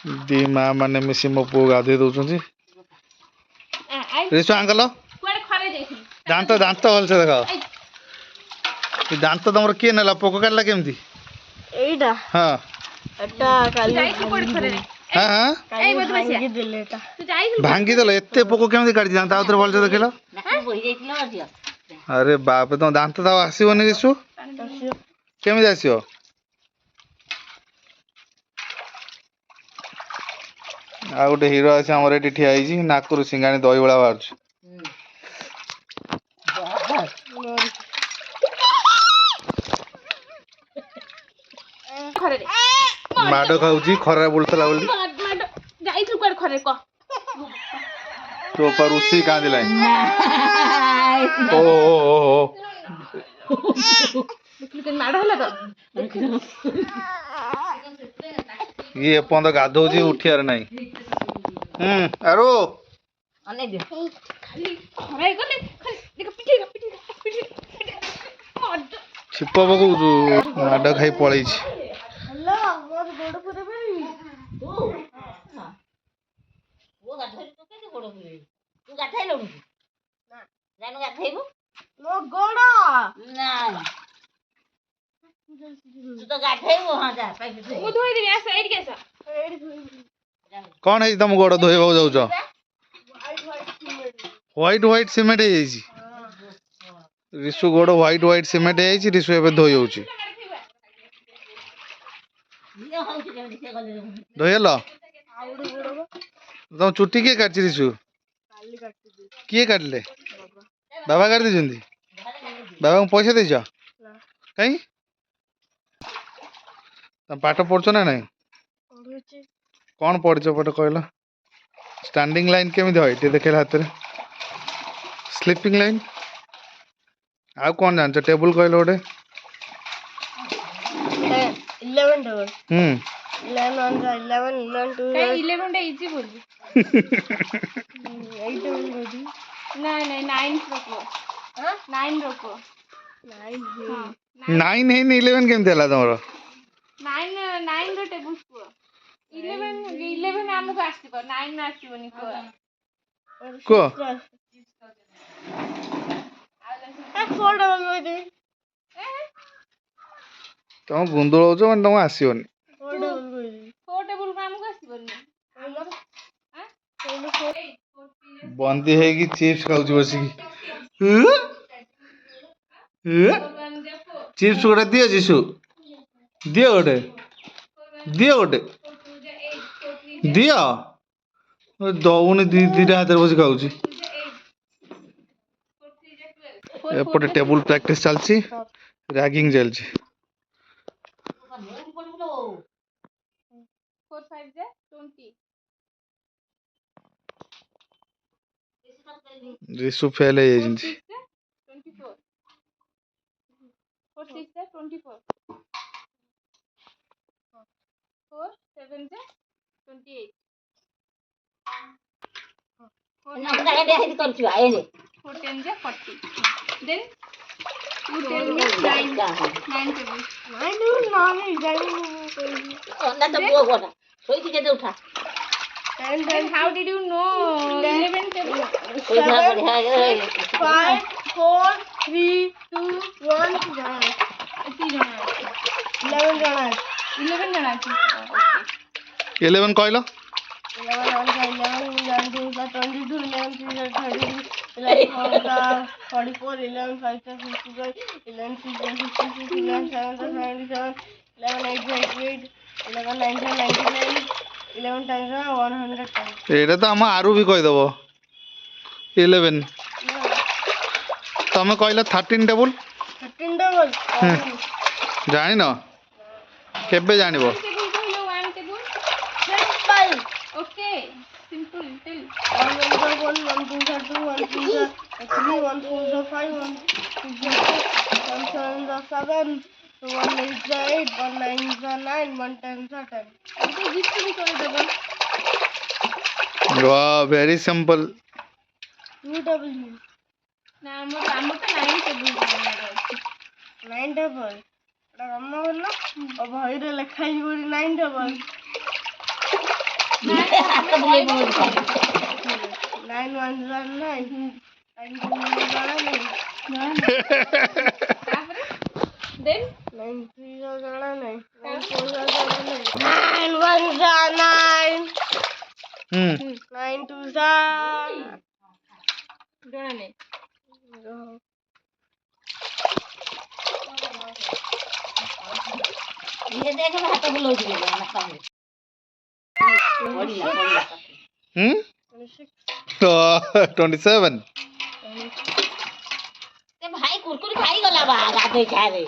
दी माँ माने मिसी मो पुओ गाधे दौरान रिसु आंकल दांत दांत भलसे देख दांत तुम किए ना पोक काटला केमती हाँ हाँ भांगी देल एत पोक केमती काटी दांत आउे भलसे देखेल अरे बाप तुम दांत तो आसबनी रिसु केमी आसो आ गोटे हीरो आसी आमर ये ठिया नाकरू सिंगाणी दही बड़ा बाहर माड़ खाऊँ खरा बुलता तो पर उसी कांदिला ओ ये एपर्त गाधौच उठियार ना आरो छिप पकौचु माड खाई पलि कौन है तुम गोड़ धोब जाऊ व्हाइट व्हाइट सीमेंट है रिसु गोड़ व्हाइट व्हाइट सीमेंट है रिसु एबे धोई होउची धोइल तुम चुट्टी किए काटची रिसु किए काटले बाबा काट दी बाबा को पैसा देछ कहीं तुम पाठ पढ़छ ना नहीं कौन पढ़छ पट कहल स्टैंडिंग लाइन केमी है देखे हाथ में स्लीपिंग लाइन आउ कौन जान टेबुल कहल गोटे 11 टेबल 11 टा इजी बोल 8 टेबल बोली नहीं 9 रखो हां 9 रखो 9 है 11 केमते हला तमरो 9 रो टेबल को 11 हमको आसीबो 9 आसीबोनी को फोल्ड बोली तुम गुंदुल हो मैंने तुम आसोनी बंदी है कि चिप्स खाऊ बसिकी चिप्स गोटे दियो जीशु दियो गोटे दियो दौनी दीटा हाथ बस खाऊ एपटे टेबुल प्रैक्टिस चलची रैगिंग चलची रिसु फेल है 24 4 6 24 4 7 28 ना बता दे हेदी करछु आए रे 4 10 40 देन 2 10 9 टेबल 9 जाई ना तो बुआ गोटा सोई थी के उठा then how did you know 11 table 5 4 3 2 1 jana eti jana 11 jana 11 jana 11 कहलो 11 1 2 22 11 3 32 11 44 11 5 55 11 6 66 11 7 77 11 8 88 11 9 99 11 times 100 times एटा तो हम आरु भी कह दबो 11 तमे कहला 13 टेबल जानि न केबे जानिबो ओके सिंपल टेल 1 1 2 2 1 2 3 1 4 5 1 6 7 1 8 8 1 9 9 1 10 10 तो जिसको भी कर देबो वाह वेरी सिंपल UW ना हम तो 9 टेबल 9 टेबल एटा हम बोललो अब भाई रे लिखाई बोली 9 टेबल ହାତ ବୁଲେଇ ପକଉଛି ଖାଲି। 9 1 9 9 2 ଜଣା ନାହିଁ। ତାପରେ ଦେନ୍ 9 3 ଜଣା ନାହିଁ। 9 4 ଜଣା ନାହିଁ। 9 1 9 ହୁଁ 9 2 ଜଣା ନାହିଁ। ଇଏ ଦେଖ ହାତ ବୁଲଉଛି ବୋଲି ଆମ ସାମନେ। ପଡ଼ିଲା ପଡ଼ିଲା। ହୁଁ 27 ସେ ଭାଇ କୁରକୁରି ଖାଇଗଲା ବା ଗାଧୋଇ ଖାରେ।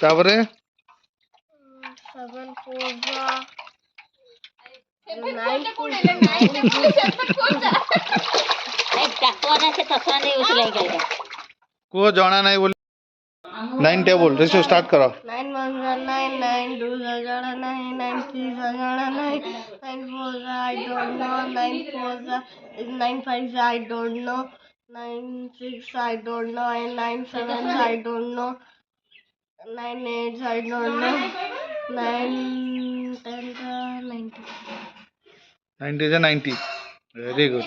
ତାପରେ 7 4 ଡାକ୍ତର ସେ ଚଷମା ନେଇ ଉଠିଲା ଏଇଟା। କୁହ ଜଣା ନାହିଁ ବୋଲି 9 ଟେବୁଲ ରେସୁ ଷ୍ଟାର୍ଟ କର 9 1 9 9 2 ଜଣା ନାହିଁ। 9 3 ଜଣା ନାହିଁ। 9 4 I don't know. 9 4 9 5 I don't know. 9 6 I don't know. And 9 7 I don't know. 9 8 I don't know. 9 10 90 90 is a 90 very good